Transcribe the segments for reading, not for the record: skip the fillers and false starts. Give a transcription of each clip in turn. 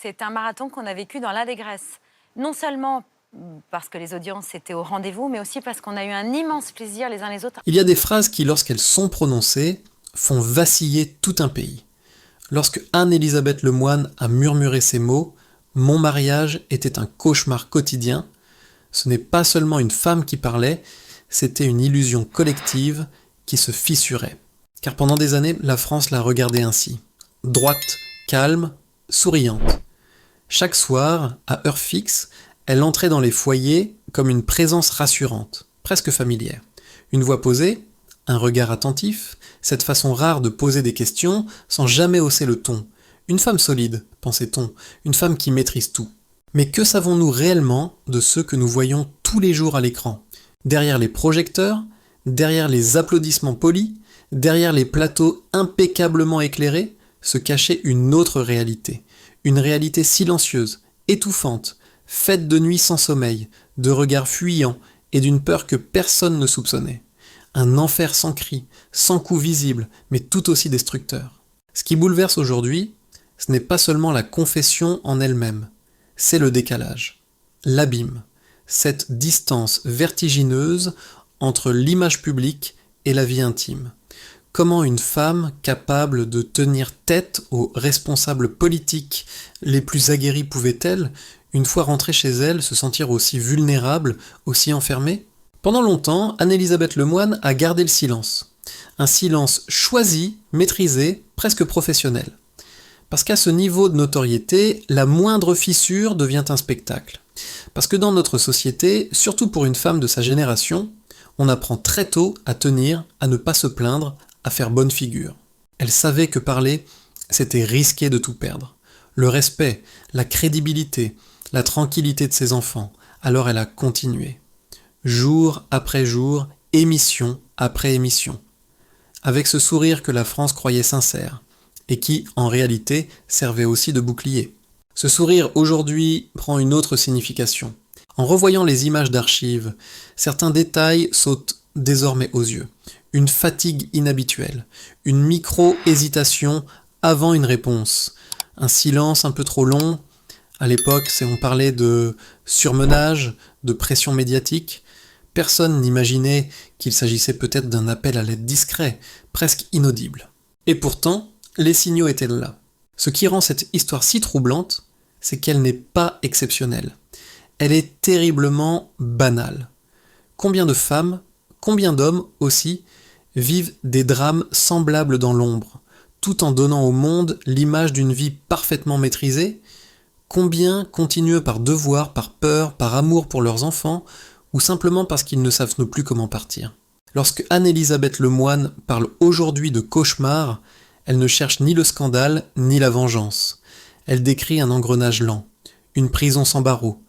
C'est un marathon qu'on a vécu dans l'allégresse. Non seulement parce que les audiences étaient au rendez-vous, mais aussi parce qu'on a eu un immense plaisir les uns les autres. Il y a des phrases qui, lorsqu'elles sont prononcées, font vaciller tout un pays. Lorsque Anne-Élisabeth Lemoine a murmuré ces mots, « Mon mariage était un cauchemar quotidien », ce n'est pas seulement une femme qui parlait, c'était une illusion collective qui se fissurait. Car pendant des années, la France l'a regardée ainsi. Droite, calme, souriante. Chaque soir, à heure fixe, elle entrait dans les foyers comme une présence rassurante, presque familière. Une voix posée, un regard attentif, cette façon rare de poser des questions sans jamais hausser le ton. Une femme solide, pensait-on, une femme qui maîtrise tout. Mais que savons-nous réellement de ceux que nous voyons tous les jours à l'écran ? Derrière les projecteurs, derrière les applaudissements polis, derrière les plateaux impeccablement éclairés, se cachait une autre réalité. Une réalité silencieuse, étouffante, faite de nuits sans sommeil, de regards fuyants et d'une peur que personne ne soupçonnait. Un enfer sans cri, sans coup visible, mais tout aussi destructeur. Ce qui bouleverse aujourd'hui, ce n'est pas seulement la confession en elle-même, c'est le décalage, l'abîme, cette distance vertigineuse entre l'image publique et la vie intime. Comment une femme capable de tenir tête aux responsables politiques les plus aguerris pouvait-elle, une fois rentrée chez elle, se sentir aussi vulnérable, aussi enfermée ? Pendant longtemps, Anne-Élisabeth Lemoine a gardé le silence. Un silence choisi, maîtrisé, presque professionnel. Parce qu'à ce niveau de notoriété, la moindre fissure devient un spectacle. Parce que dans notre société, surtout pour une femme de sa génération, on apprend très tôt à tenir, à ne pas se plaindre, à faire bonne figure. Elle savait que parler, c'était risquer de tout perdre. Le respect, la crédibilité, la tranquillité de ses enfants. Alors elle a continué. Jour après jour, émission après émission. Avec ce sourire que la France croyait sincère, et qui, en réalité, servait aussi de bouclier. Ce sourire, aujourd'hui, prend une autre signification. En revoyant les images d'archives, certains détails sautent désormais aux yeux. Une fatigue inhabituelle, une micro-hésitation avant une réponse, un silence un peu trop long. À l'époque, on parlait de surmenage, de pression médiatique. Personne n'imaginait qu'il s'agissait peut-être d'un appel à l'aide discret, presque inaudible. Et pourtant, les signaux étaient là. Ce qui rend cette histoire si troublante, c'est qu'elle n'est pas exceptionnelle. Elle est terriblement banale. Combien de femmes, combien d'hommes aussi, vivent des drames semblables dans l'ombre, tout en donnant au monde l'image d'une vie parfaitement maîtrisée ? Combien continuent par devoir, par peur, par amour pour leurs enfants, ou simplement parce qu'ils ne savent plus comment partir ? Lorsque Anne-Élisabeth Lemoine parle aujourd'hui de cauchemar, elle ne cherche ni le scandale, ni la vengeance. Elle décrit un engrenage lent, une prison sans barreaux,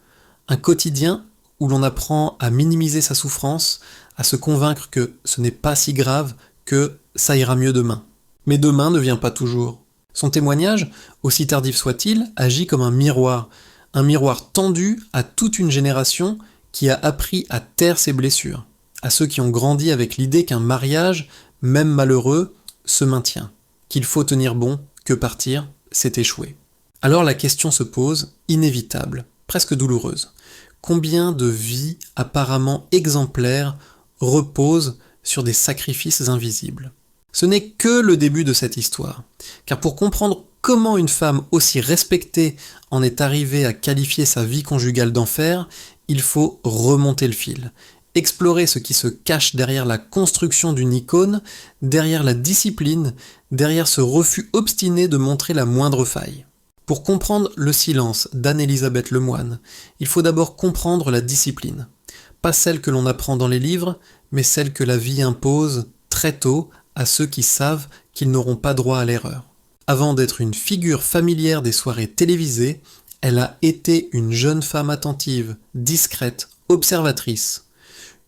un quotidien où l'on apprend à minimiser sa souffrance, à se convaincre que ce n'est pas si grave, que ça ira mieux demain. Mais demain ne vient pas toujours. Son témoignage, aussi tardif soit-il, agit comme un miroir tendu à toute une génération qui a appris à taire ses blessures, à ceux qui ont grandi avec l'idée qu'un mariage, même malheureux, se maintient, qu'il faut tenir bon, que partir, c'est échouer. Alors la question se pose, inévitable, presque douloureuse. Combien de vies apparemment exemplaires reposent sur des sacrifices invisibles ? Ce n'est que le début de cette histoire, car pour comprendre comment une femme aussi respectée en est arrivée à qualifier sa vie conjugale d'enfer, il faut remonter le fil, explorer ce qui se cache derrière la construction d'une icône, derrière la discipline, derrière ce refus obstiné de montrer la moindre faille. Pour comprendre le silence d'Anne-Élisabeth Lemoine, il faut d'abord comprendre la discipline. Pas celle que l'on apprend dans les livres, mais celle que la vie impose très tôt à ceux qui savent qu'ils n'auront pas droit à l'erreur. Avant d'être une figure familière des soirées télévisées, elle a été une jeune femme attentive, discrète, observatrice.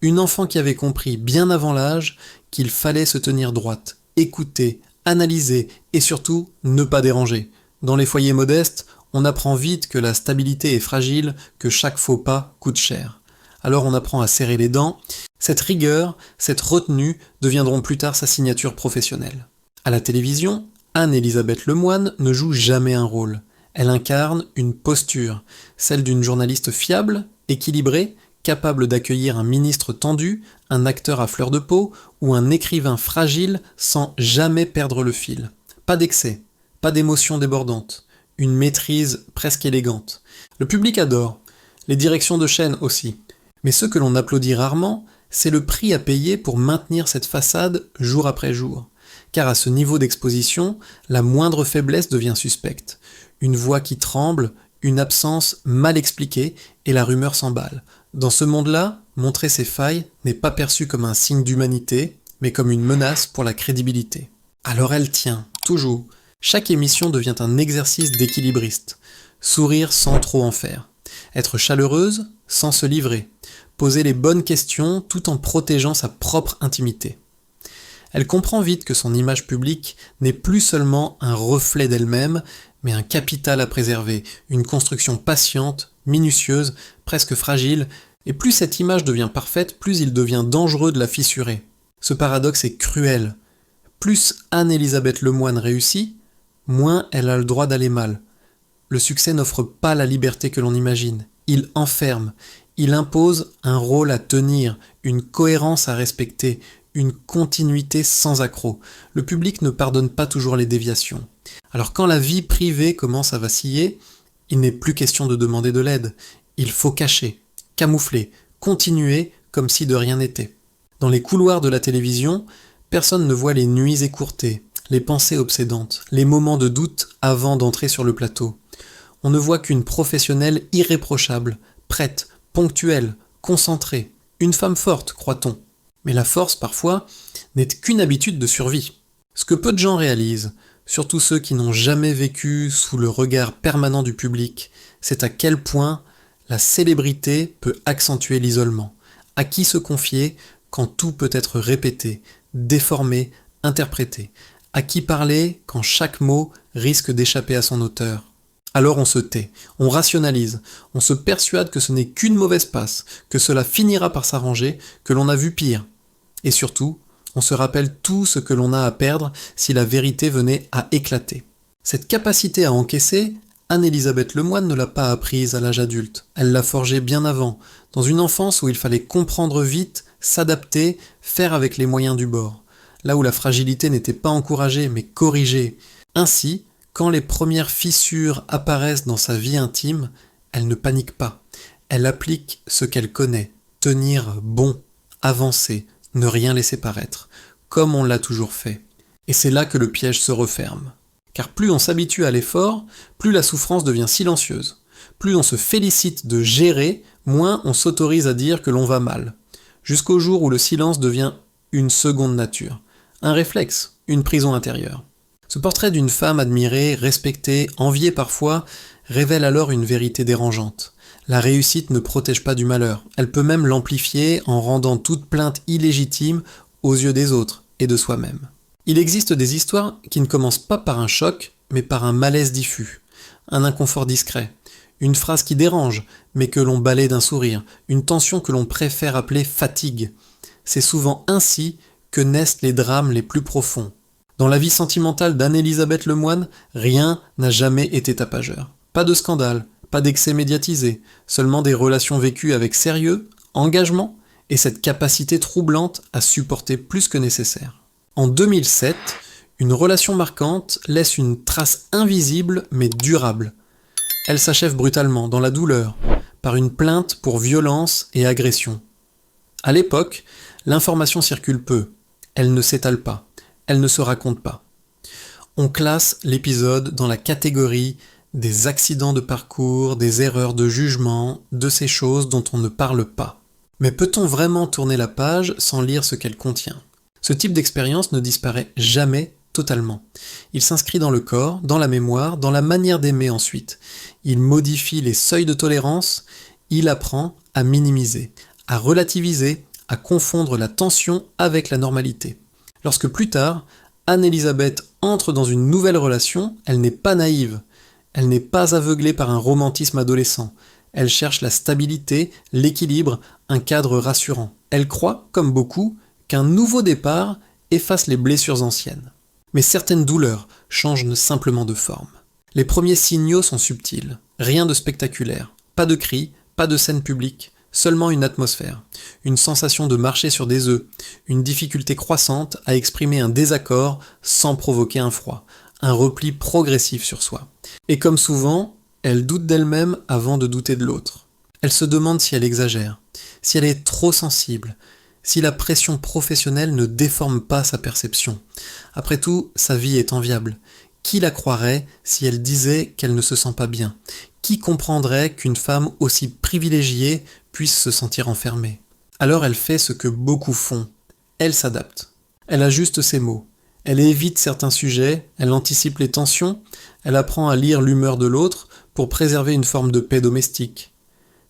Une enfant qui avait compris bien avant l'âge qu'il fallait se tenir droite, écouter, analyser et surtout ne pas déranger. Dans les foyers modestes, on apprend vite que la stabilité est fragile, que chaque faux pas coûte cher. Alors on apprend à serrer les dents. Cette rigueur, cette retenue deviendront plus tard sa signature professionnelle. À la télévision, Anne-Élisabeth Lemoine ne joue jamais un rôle. Elle incarne une posture, celle d'une journaliste fiable, équilibrée, capable d'accueillir un ministre tendu, un acteur à fleur de peau ou un écrivain fragile sans jamais perdre le fil. Pas d'excès, pas d'émotions débordantes, une maîtrise presque élégante. Le public adore, les directions de chaîne aussi. Mais ce que l'on applaudit rarement, c'est le prix à payer pour maintenir cette façade jour après jour. Car à ce niveau d'exposition, la moindre faiblesse devient suspecte. Une voix qui tremble, une absence mal expliquée et la rumeur s'emballe. Dans ce monde-là, montrer ses failles n'est pas perçu comme un signe d'humanité, mais comme une menace pour la crédibilité. Alors elle tient, toujours. Chaque émission devient un exercice d'équilibriste. Sourire sans trop en faire. Être chaleureuse sans se livrer. Poser les bonnes questions tout en protégeant sa propre intimité. Elle comprend vite que son image publique n'est plus seulement un reflet d'elle-même, mais un capital à préserver, une construction patiente, minutieuse, presque fragile, et plus cette image devient parfaite, plus il devient dangereux de la fissurer. Ce paradoxe est cruel. Plus Anne-Elisabeth Lemoine réussit, moins elle a le droit d'aller mal. Le succès n'offre pas la liberté que l'on imagine. Il enferme, il impose un rôle à tenir, une cohérence à respecter, une continuité sans accroc. Le public ne pardonne pas toujours les déviations. Alors quand la vie privée commence à vaciller, il n'est plus question de demander de l'aide. Il faut cacher, camoufler, continuer comme si de rien n'était. Dans les couloirs de la télévision, personne ne voit les nuits écourtées, les pensées obsédantes, les moments de doute avant d'entrer sur le plateau. On ne voit qu'une professionnelle irréprochable, prête, ponctuelle, concentrée, une femme forte, croit-on. Mais la force, parfois, n'est qu'une habitude de survie. Ce que peu de gens réalisent, surtout ceux qui n'ont jamais vécu sous le regard permanent du public, c'est à quel point la célébrité peut accentuer l'isolement. À qui se confier quand tout peut être répété, déformé, interprété? À qui parler quand chaque mot risque d'échapper à son auteur? Alors on se tait, on rationalise, on se persuade que ce n'est qu'une mauvaise passe, que cela finira par s'arranger, que l'on a vu pire. Et surtout, on se rappelle tout ce que l'on a à perdre si la vérité venait à éclater. Cette capacité à encaisser, Anne-Elisabeth Lemoine ne l'a pas apprise à l'âge adulte. Elle l'a forgée bien avant, dans une enfance où il fallait comprendre vite, s'adapter, faire avec les moyens du bord. Là où la fragilité n'était pas encouragée, mais corrigée. Ainsi, quand les premières fissures apparaissent dans sa vie intime, elle ne panique pas. Elle applique ce qu'elle connaît, tenir bon, avancer, ne rien laisser paraître, comme on l'a toujours fait. Et c'est là que le piège se referme. Car plus on s'habitue à l'effort, plus la souffrance devient silencieuse. Plus on se félicite de gérer, moins on s'autorise à dire que l'on va mal. Jusqu'au jour où le silence devient une seconde nature. Un réflexe, une prison intérieure. Ce portrait d'une femme admirée, respectée, enviée parfois, révèle alors une vérité dérangeante. La réussite ne protège pas du malheur. Elle peut même l'amplifier en rendant toute plainte illégitime aux yeux des autres et de soi-même. Il existe des histoires qui ne commencent pas par un choc, mais par un malaise diffus, un inconfort discret, une phrase qui dérange, mais que l'on balaie d'un sourire, une tension que l'on préfère appeler fatigue. C'est souvent ainsi que naissent les drames les plus profonds. Dans la vie sentimentale d'Anne-Elisabeth Lemoine, rien n'a jamais été tapageur. Pas de scandale, pas d'excès médiatisé, seulement des relations vécues avec sérieux, engagement et cette capacité troublante à supporter plus que nécessaire. En 2007, une relation marquante laisse une trace invisible mais durable. Elle s'achève brutalement, dans la douleur, par une plainte pour violence et agression. À l'époque, l'information circule peu, elle ne s'étale pas, elle ne se raconte pas. On classe l'épisode dans la catégorie des accidents de parcours, des erreurs de jugement, de ces choses dont on ne parle pas. Mais peut-on vraiment tourner la page sans lire ce qu'elle contient ? Ce type d'expérience ne disparaît jamais totalement. Il s'inscrit dans le corps, dans la mémoire, dans la manière d'aimer ensuite. Il modifie les seuils de tolérance, il apprend à minimiser, à relativiser, à confondre la tension avec la normalité. Lorsque plus tard, Anne-Elisabeth entre dans une nouvelle relation, elle n'est pas naïve. Elle n'est pas aveuglée par un romantisme adolescent. Elle cherche la stabilité, l'équilibre, un cadre rassurant. Elle croit, comme beaucoup, qu'un nouveau départ efface les blessures anciennes. Mais certaines douleurs changent simplement de forme. Les premiers signaux sont subtils, rien de spectaculaire, pas de cris, pas de scène publique, seulement une atmosphère, une sensation de marcher sur des œufs, une difficulté croissante à exprimer un désaccord sans provoquer un froid, un repli progressif sur soi. Et comme souvent, elle doute d'elle-même avant de douter de l'autre. Elle se demande si elle exagère, si elle est trop sensible, si la pression professionnelle ne déforme pas sa perception. Après tout, sa vie est enviable. Qui la croirait si elle disait qu'elle ne se sent pas bien? Qui comprendrait qu'une femme aussi privilégiée puisse se sentir enfermée? Alors elle fait ce que beaucoup font. Elle s'adapte. Elle ajuste ses mots. Elle évite certains sujets, elle anticipe les tensions, elle apprend à lire l'humeur de l'autre pour préserver une forme de paix domestique.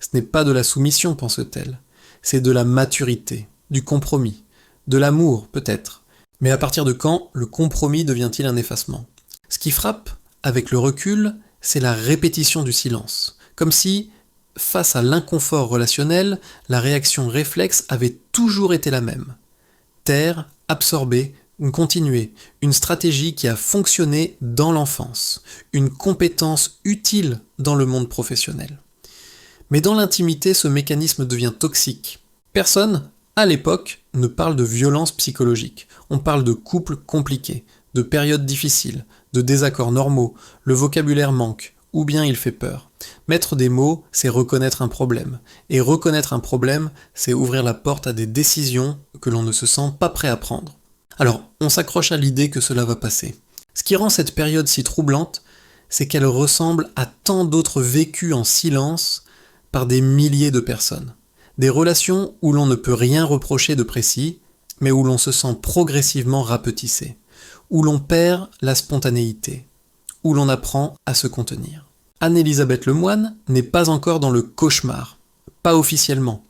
Ce n'est pas de la soumission, pense-t-elle. C'est de la maturité, du compromis, de l'amour peut-être. Mais à partir de quand le compromis devient-il un effacement? Ce qui frappe, avec le recul, c'est la répétition du silence. Comme si, face à l'inconfort relationnel, la réaction réflexe avait toujours été la même. Taire, absorber, continuer, une stratégie qui a fonctionné dans l'enfance, une compétence utile dans le monde professionnel. Mais dans l'intimité, ce mécanisme devient toxique. Personne, à l'époque, ne parle de violence psychologique. On parle de couples compliqués, de périodes difficiles, de désaccords normaux, le vocabulaire manque, ou bien il fait peur. Mettre des mots, c'est reconnaître un problème. Et reconnaître un problème, c'est ouvrir la porte à des décisions que l'on ne se sent pas prêt à prendre. Alors, on s'accroche à l'idée que cela va passer. Ce qui rend cette période si troublante, c'est qu'elle ressemble à tant d'autres vécus en silence par des milliers de personnes. Des relations où l'on ne peut rien reprocher de précis, mais où l'on se sent progressivement rapetissé, où l'on perd la spontanéité, où l'on apprend à se contenir. Anne-Elisabeth Lemoine n'est pas encore dans le cauchemar, pas officiellement.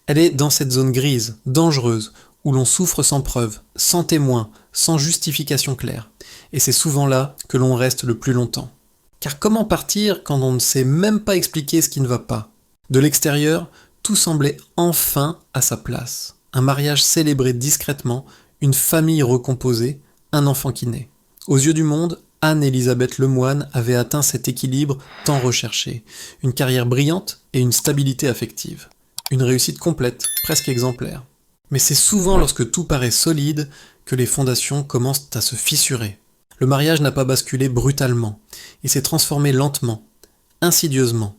Elle est dans cette zone grise, dangereuse, où l'on souffre sans preuve, sans témoin, sans justification claire. Et c'est souvent là que l'on reste le plus longtemps. Car comment partir quand on ne sait même pas expliquer ce qui ne va pas? De l'extérieur, tout semblait enfin à sa place. Un mariage célébré discrètement, une famille recomposée, un enfant qui naît. Aux yeux du monde, Anne-Elisabeth Lemoine avait atteint cet équilibre tant recherché. Une carrière brillante et une stabilité affective. Une réussite complète, presque exemplaire. Mais c'est souvent lorsque tout paraît solide que les fondations commencent à se fissurer. Le mariage n'a pas basculé brutalement. Il s'est transformé lentement, insidieusement,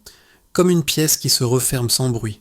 comme une pièce qui se referme sans bruit.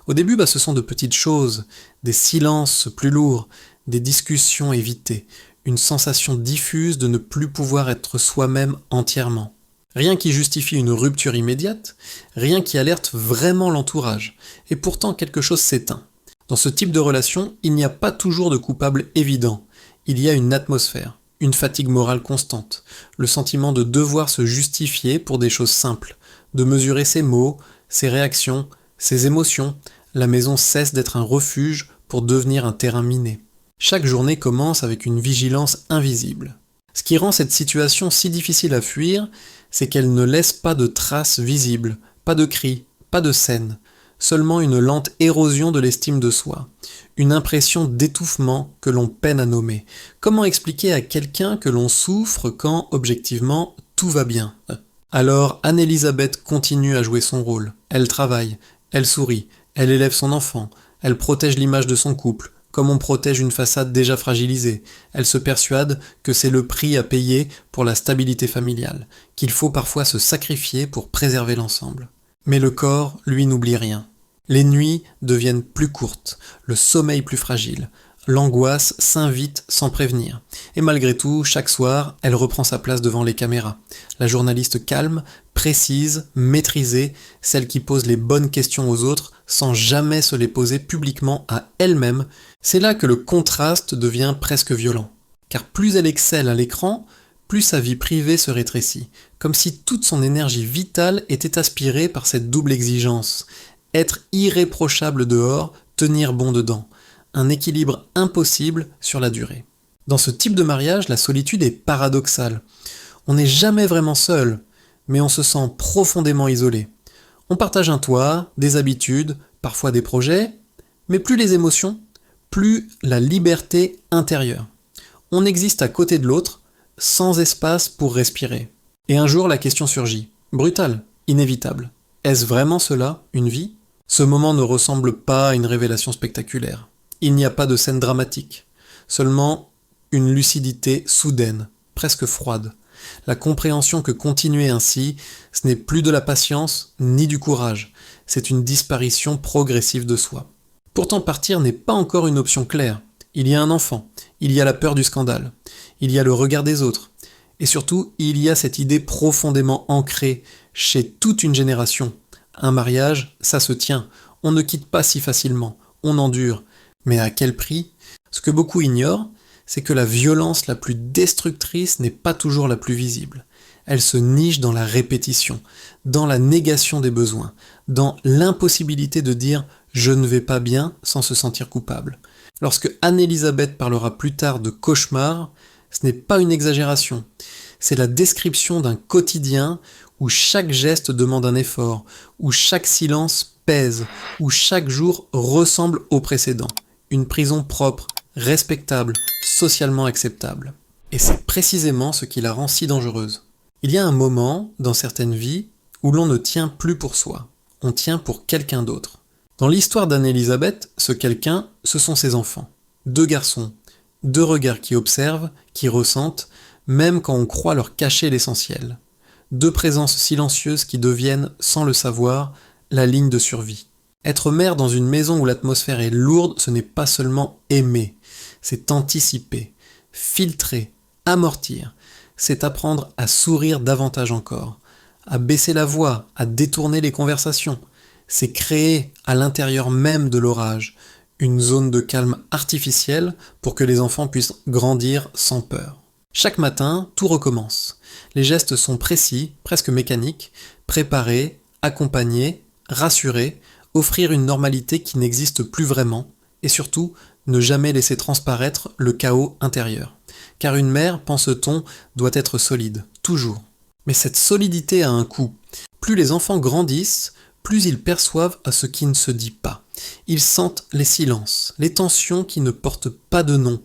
Au début, ce sont de petites choses, des silences plus lourds, des discussions évitées, une sensation diffuse de ne plus pouvoir être soi-même entièrement. Rien qui justifie une rupture immédiate, rien qui alerte vraiment l'entourage, et pourtant quelque chose s'éteint. Dans ce type de relation, il n'y a pas toujours de coupable évident. Il y a une atmosphère, une fatigue morale constante, le sentiment de devoir se justifier pour des choses simples, de mesurer ses mots, ses réactions, ses émotions. La maison cesse d'être un refuge pour devenir un terrain miné. Chaque journée commence avec une vigilance invisible. Ce qui rend cette situation si difficile à fuir, c'est qu'elle ne laisse pas de traces visibles, pas de cris, pas de scènes. Seulement une lente érosion de l'estime de soi, une impression d'étouffement que l'on peine à nommer. Comment expliquer à quelqu'un que l'on souffre quand, objectivement, tout va bien? Alors Anne-Elisabeth continue à jouer son rôle. Elle travaille, elle sourit, elle élève son enfant, elle protège l'image de son couple, comme on protège une façade déjà fragilisée. Elle se persuade que c'est le prix à payer pour la stabilité familiale, qu'il faut parfois se sacrifier pour préserver l'ensemble. Mais le corps, lui, n'oublie rien. Les nuits deviennent plus courtes, le sommeil plus fragile, l'angoisse s'invite sans prévenir. Et malgré tout, chaque soir, elle reprend sa place devant les caméras. La journaliste calme, précise, maîtrisée, celle qui pose les bonnes questions aux autres sans jamais se les poser publiquement à elle-même. C'est là que le contraste devient presque violent. Car plus elle excelle à l'écran, plus sa vie privée se rétrécit, comme si toute son énergie vitale était aspirée par cette double exigence. Être irréprochable dehors, tenir bon dedans. Un équilibre impossible sur la durée. Dans ce type de mariage, la solitude est paradoxale. On n'est jamais vraiment seul, mais on se sent profondément isolé. On partage un toit, des habitudes, parfois des projets, mais plus les émotions, plus la liberté intérieure. On existe à côté de l'autre, sans espace pour respirer. Et un jour, la question surgit. Brutale, inévitable. Est-ce vraiment cela, une vie ? Ce moment ne ressemble pas à une révélation spectaculaire. Il n'y a pas de scène dramatique. Seulement une lucidité soudaine, presque froide. La compréhension que continuer ainsi, ce n'est plus de la patience ni du courage. C'est une disparition progressive de soi. Pourtant, partir n'est pas encore une option claire. Il y a un enfant, il y a la peur du scandale, il y a le regard des autres, et surtout, il y a cette idée profondément ancrée chez toute une génération. Un mariage, ça se tient, on ne quitte pas si facilement, on endure. Mais à quel prix ? Ce que beaucoup ignorent, c'est que la violence la plus destructrice n'est pas toujours la plus visible. Elle se niche dans la répétition, dans la négation des besoins, dans l'impossibilité de dire « je ne vais pas bien » sans se sentir coupable. Lorsque Anne-Elisabeth parlera plus tard de cauchemar, ce n'est pas une exagération. C'est la description d'un quotidien où chaque geste demande un effort, où chaque silence pèse, où chaque jour ressemble au précédent. Une prison propre, respectable, socialement acceptable. Et c'est précisément ce qui la rend si dangereuse. Il y a un moment, dans certaines vies, où l'on ne tient plus pour soi, on tient pour quelqu'un d'autre. Dans l'histoire d'Anne-Elisabeth, ce quelqu'un, ce sont ses enfants. 2 garçons, 2 regards qui observent, qui ressentent, même quand on croit leur cacher l'essentiel. 2 présences silencieuses qui deviennent, sans le savoir, la ligne de survie. Être mère dans une maison où l'atmosphère est lourde, ce n'est pas seulement aimer, c'est anticiper, filtrer, amortir. C'est apprendre à sourire davantage encore, à baisser la voix, à détourner les conversations. C'est créer, à l'intérieur même de l'orage, une zone de calme artificielle pour que les enfants puissent grandir sans peur. Chaque matin, tout recommence. Les gestes sont précis, presque mécaniques, préparer, accompagner, rassurer, offrir une normalité qui n'existe plus vraiment, et surtout, ne jamais laisser transparaître le chaos intérieur. Car une mère, pense-t-on, doit être solide, toujours. Mais cette solidité a un coût. Plus les enfants grandissent, plus ils perçoivent à ce qui ne se dit pas. Ils sentent les silences, les tensions qui ne portent pas de nom.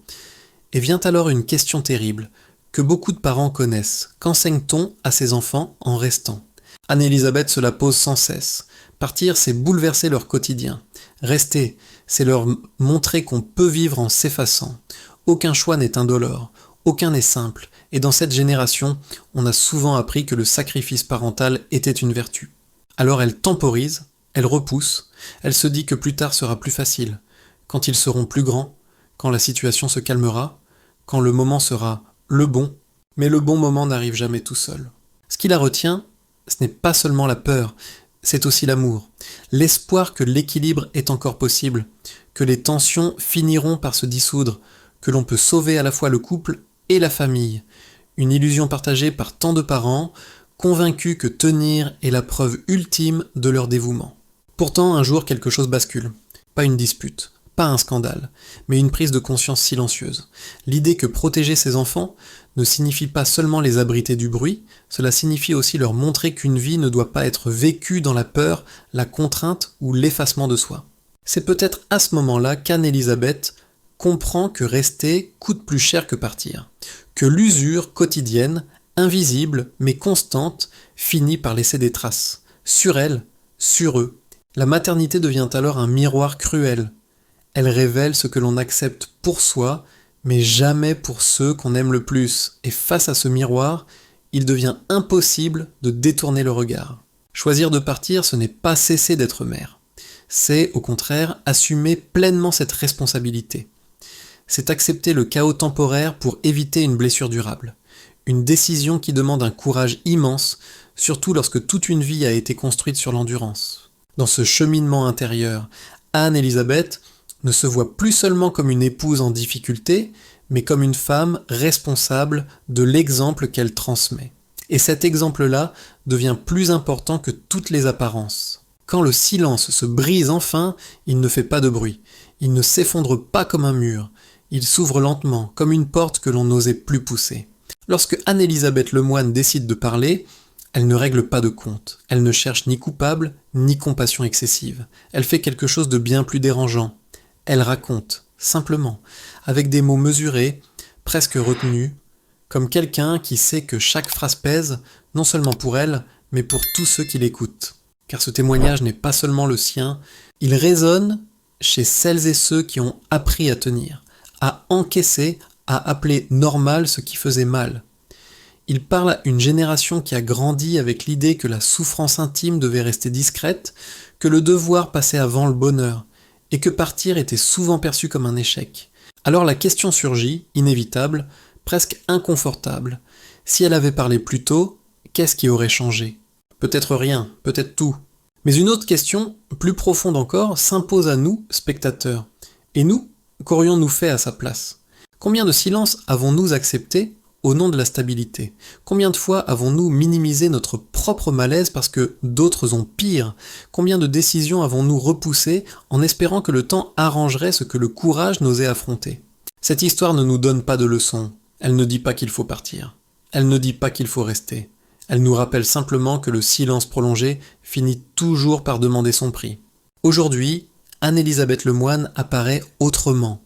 Et vient alors une question terrible, que beaucoup de parents connaissent. Qu'enseigne-t-on à ses enfants en restant ? Anne-Elisabeth se la pose sans cesse. Partir, c'est bouleverser leur quotidien. Rester, c'est leur montrer qu'on peut vivre en s'effaçant. Aucun choix n'est indolore, aucun n'est simple, et dans cette génération, on a souvent appris que le sacrifice parental était une vertu. Alors elle temporise, elle repousse, elle se dit que plus tard sera plus facile, quand ils seront plus grands, quand la situation se calmera, quand le moment sera le bon, mais le bon moment n'arrive jamais tout seul. Ce qui la retient, ce n'est pas seulement la peur, c'est aussi l'amour, l'espoir que l'équilibre est encore possible, que les tensions finiront par se dissoudre, que l'on peut sauver à la fois le couple et la famille, une illusion partagée par tant de parents, convaincus que tenir est la preuve ultime de leur dévouement. Pourtant, un jour, quelque chose bascule. Pas une dispute, pas un scandale, mais une prise de conscience silencieuse. L'idée que protéger ses enfants ne signifie pas seulement les abriter du bruit, cela signifie aussi leur montrer qu'une vie ne doit pas être vécue dans la peur, la contrainte ou l'effacement de soi. C'est peut-être à ce moment-là qu'Anne-Elisabeth comprend que rester coûte plus cher que partir, que l'usure quotidienne, invisible mais constante, finit par laisser des traces, sur elle, sur eux. La maternité devient alors un miroir cruel. Elle révèle ce que l'on accepte pour soi, mais jamais pour ceux qu'on aime le plus. Et face à ce miroir, il devient impossible de détourner le regard. Choisir de partir, ce n'est pas cesser d'être mère. C'est, au contraire, assumer pleinement cette responsabilité. C'est accepter le chaos temporaire pour éviter une blessure durable. Une décision qui demande un courage immense, surtout lorsque toute une vie a été construite sur l'endurance. Dans ce cheminement intérieur, Anne-Elisabeth ne se voit plus seulement comme une épouse en difficulté, mais comme une femme responsable de l'exemple qu'elle transmet. Et cet exemple-là devient plus important que toutes les apparences. Quand le silence se brise enfin, il ne fait pas de bruit. Il ne s'effondre pas comme un mur. Il s'ouvre lentement, comme une porte que l'on n'osait plus pousser. Lorsque Anne-Elisabeth Lemoine décide de parler, elle ne règle pas de compte. Elle ne cherche ni coupable, ni compassion excessive. Elle fait quelque chose de bien plus dérangeant. Elle raconte, simplement, avec des mots mesurés, presque retenus, comme quelqu'un qui sait que chaque phrase pèse, non seulement pour elle, mais pour tous ceux qui l'écoutent. Car ce témoignage n'est pas seulement le sien, il résonne chez celles et ceux qui ont appris à tenir, à encaisser, à appeler normal ce qui faisait mal. Il parle à une génération qui a grandi avec l'idée que la souffrance intime devait rester discrète, que le devoir passait avant le bonheur, et que partir était souvent perçu comme un échec. Alors la question surgit, inévitable, presque inconfortable. Si elle avait parlé plus tôt, qu'est-ce qui aurait changé ? Peut-être rien, peut-être tout. Mais une autre question, plus profonde encore, s'impose à nous, spectateurs. Et nous, qu'aurions-nous fait à sa place ? Combien de silences avons-nous accepté au nom de la stabilité ? Combien de fois avons-nous minimisé notre propre malaise parce que d'autres ont pire ? Combien de décisions avons-nous repoussées en espérant que le temps arrangerait ce que le courage n'osait affronter ? Cette histoire ne nous donne pas de leçon. Elle ne dit pas qu'il faut partir. Elle ne dit pas qu'il faut rester. Elle nous rappelle simplement que le silence prolongé finit toujours par demander son prix. Aujourd'hui, Anne-Elisabeth Lemoine apparaît autrement.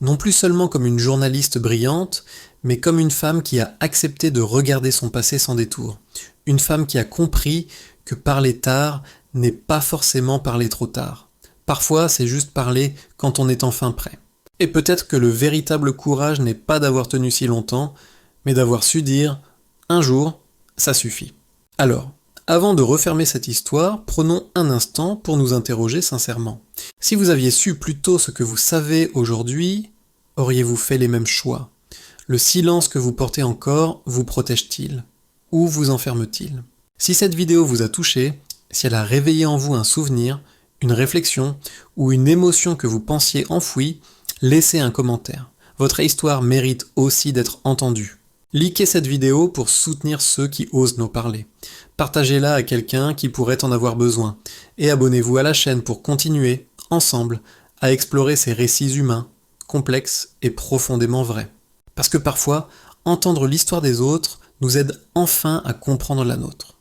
Non plus seulement comme une journaliste brillante, mais comme une femme qui a accepté de regarder son passé sans détour. Une femme qui a compris que parler tard n'est pas forcément parler trop tard. Parfois, c'est juste parler quand on est enfin prêt. Et peut-être que le véritable courage n'est pas d'avoir tenu si longtemps, mais d'avoir su dire « un jour, ça suffit ». Alors, avant de refermer cette histoire, prenons un instant pour nous interroger sincèrement. Si vous aviez su plus tôt ce que vous savez aujourd'hui, auriez-vous fait les mêmes choix ? Le silence que vous portez encore vous protège-t-il ? Ou vous enferme-t-il ? Si cette vidéo vous a touché, si elle a réveillé en vous un souvenir, une réflexion ou une émotion que vous pensiez enfouie, laissez un commentaire. Votre histoire mérite aussi d'être entendue. Likez cette vidéo pour soutenir ceux qui osent nous parler. Partagez-la à quelqu'un qui pourrait en avoir besoin. Et abonnez-vous à la chaîne pour continuer, ensemble, à explorer ces récits humains, complexes et profondément vrais. Parce que parfois, entendre l'histoire des autres nous aide enfin à comprendre la nôtre.